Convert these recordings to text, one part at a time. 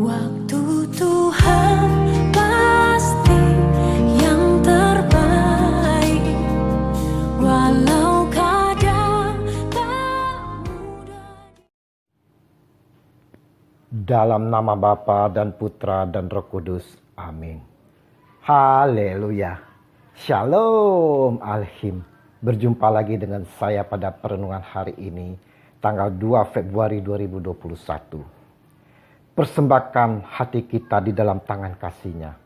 Waktu Tuhan pasti yang terbaik, walau kadang tak mudah. Dalam nama Bapa dan Putra dan Roh Kudus. Amin. Haleluya. Shalom Alhim. Berjumpa lagi dengan saya pada perenungan hari ini, tanggal 2 Februari 2021. Persembahkan hati kita di dalam tangan kasih-Nya.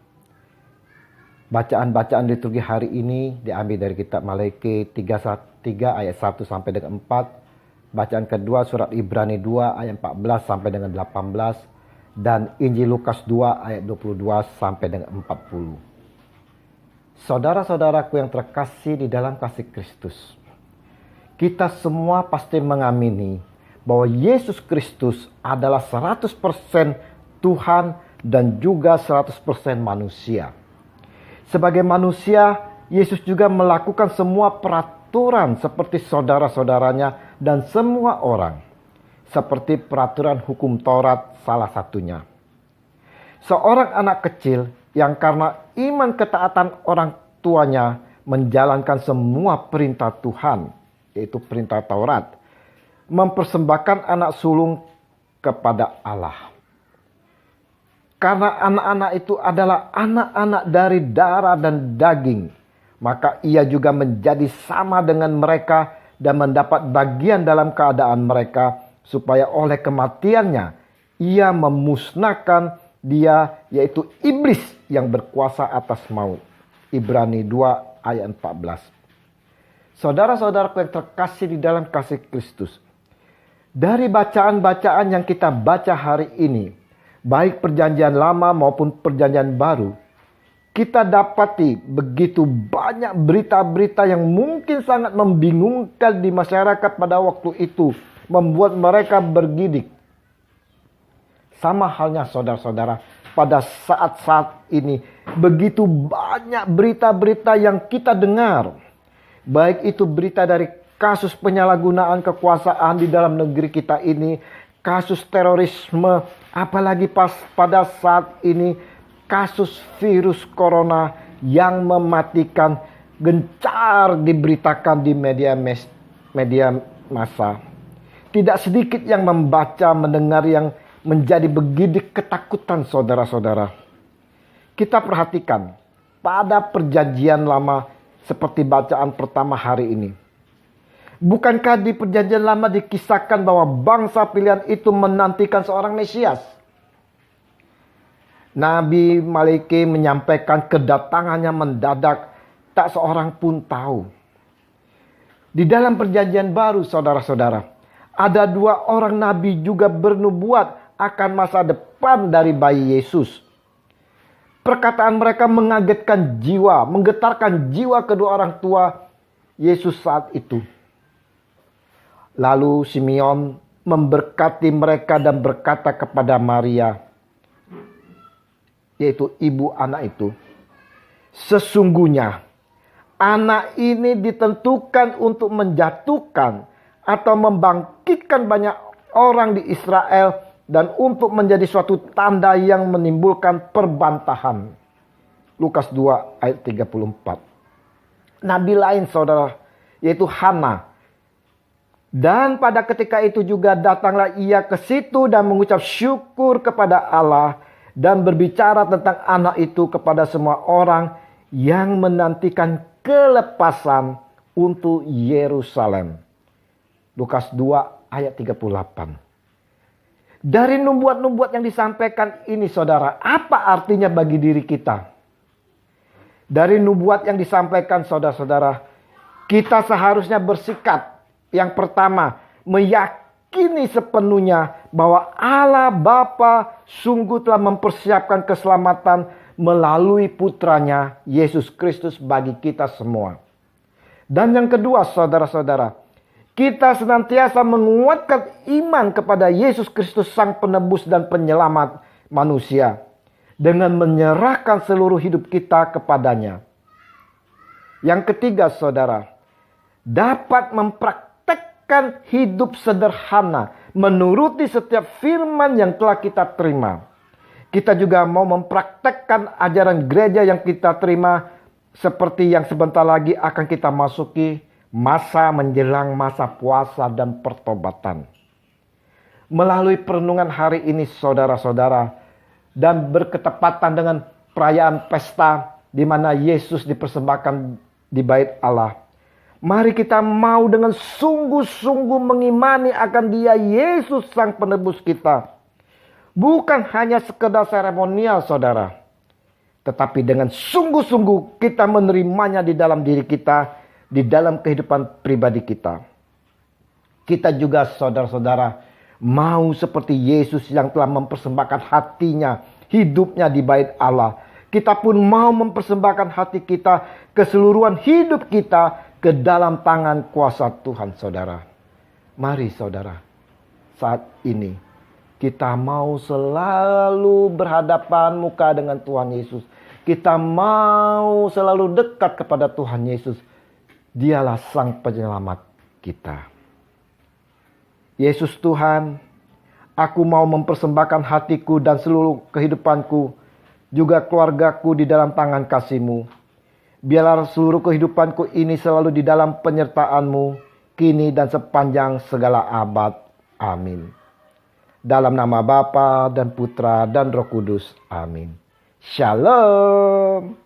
Bacaan-bacaan liturgi hari ini diambil dari kitab Maleakhi 3 ayat 1 sampai dengan 4. Bacaan kedua surat Ibrani 2 ayat 14 sampai dengan 18. Dan Injil Lukas 2 ayat 22 sampai dengan 40. Saudara-saudaraku yang terkasih di dalam kasih Kristus, kita semua pasti mengamini bahwa Yesus Kristus adalah 100% Tuhan dan juga 100% manusia. Sebagai manusia, Yesus juga melakukan semua peraturan seperti saudara-saudaranya dan semua orang. Seperti peraturan hukum Taurat salah satunya. Seorang anak kecil yang karena iman ketaatan orang tuanya menjalankan semua perintah Tuhan, yaitu perintah Taurat, mempersembahkan anak sulung kepada Allah. Karena anak-anak itu adalah anak-anak dari darah dan daging, maka ia juga menjadi sama dengan mereka dan mendapat bagian dalam keadaan mereka, supaya oleh kematiannya ia memusnahkan dia, yaitu iblis yang berkuasa atas maut. Ibrani 2 ayat 14. Saudara-saudaraku yang terkasih di dalam kasih Kristus, dari bacaan-bacaan yang kita baca hari ini, baik perjanjian lama maupun perjanjian baru, kita dapati begitu banyak berita-berita yang mungkin sangat membingungkan di masyarakat pada waktu itu, membuat mereka bergidik. Sama halnya saudara-saudara, pada saat-saat ini begitu banyak berita-berita yang kita dengar. Baik itu berita dari kasus penyalahgunaan kekuasaan di dalam negeri kita ini, kasus terorisme, apalagi pada saat ini kasus virus corona yang mematikan gencar diberitakan di media massa. Tidak sedikit yang membaca, mendengar yang menjadi begidik ketakutan saudara-saudara. Kita perhatikan pada perjanjian lama seperti bacaan pertama hari ini. Bukankah di perjanjian lama dikisahkan bahwa bangsa pilihan itu menantikan seorang Mesias? Nabi Maleakhi menyampaikan kedatangannya mendadak, tak seorang pun tahu. Di dalam perjanjian baru saudara-saudara, ada 2 orang nabi juga bernubuat akan masa depan dari bayi Yesus. Perkataan mereka mengagetkan jiwa, menggetarkan jiwa kedua orang tua Yesus saat itu. Lalu Simeon memberkati mereka dan berkata kepada Maria, yaitu ibu anak itu, sesungguhnya anak ini ditentukan untuk menjatuhkan atau membangkitkan banyak orang di Israel dan untuk menjadi suatu tanda yang menimbulkan perbantahan. Lukas 2 ayat 34. Nabi lain saudara, yaitu Hana. Dan pada ketika itu juga datanglah ia ke situ dan mengucap syukur kepada Allah dan berbicara tentang anak itu kepada semua orang yang menantikan kelepasan untuk Yerusalem. Lukas 2 ayat 38. Dari nubuat-nubuat yang disampaikan ini saudara, apa artinya bagi diri kita? Dari nubuat yang disampaikan saudara-saudara, kita seharusnya bersikap. Yang pertama, meyakini sepenuhnya bahwa Allah Bapa sungguh telah mempersiapkan keselamatan melalui putranya Yesus Kristus bagi kita semua. Dan yang kedua saudara-saudara, kita senantiasa menguatkan iman kepada Yesus Kristus Sang Penebus dan Penyelamat manusia dengan menyerahkan seluruh hidup kita kepadanya. Yang ketiga saudara, dapat mempraktekkan hidup sederhana menuruti setiap firman yang telah kita terima. Kita juga mau mempraktekkan ajaran gereja yang kita terima, seperti yang sebentar lagi akan kita masuki masa menjelang masa puasa dan pertobatan. Melalui perenungan hari ini saudara-saudara, dan berketepatan dengan perayaan pesta di mana Yesus dipersembahkan di bait Allah, mari kita mau dengan sungguh-sungguh mengimani akan Dia Yesus Sang Penebus kita. Bukan hanya sekedar seremonial saudara, tetapi dengan sungguh-sungguh kita menerimanya di dalam diri kita, di dalam kehidupan pribadi kita. Kita juga saudara-saudara mau seperti Yesus yang telah mempersembahkan hatinya, hidupnya di bait Allah. Kita pun mau mempersembahkan hati kita, keseluruhan hidup kita ke dalam tangan kuasa Tuhan saudara. Mari saudara, saat ini kita mau selalu berhadapan muka dengan Tuhan Yesus. Kita mau selalu dekat kepada Tuhan Yesus. Dialah Sang Penyelamat kita. Yesus Tuhan, aku mau mempersembahkan hatiku dan seluruh kehidupanku, juga keluargaku di dalam tangan kasih-Mu. Biarlah seluruh kehidupanku ini selalu di dalam penyertaan-Mu, kini dan sepanjang segala abad. Amin. Dalam nama Bapa dan Putra dan Roh Kudus. Amin. Shalom.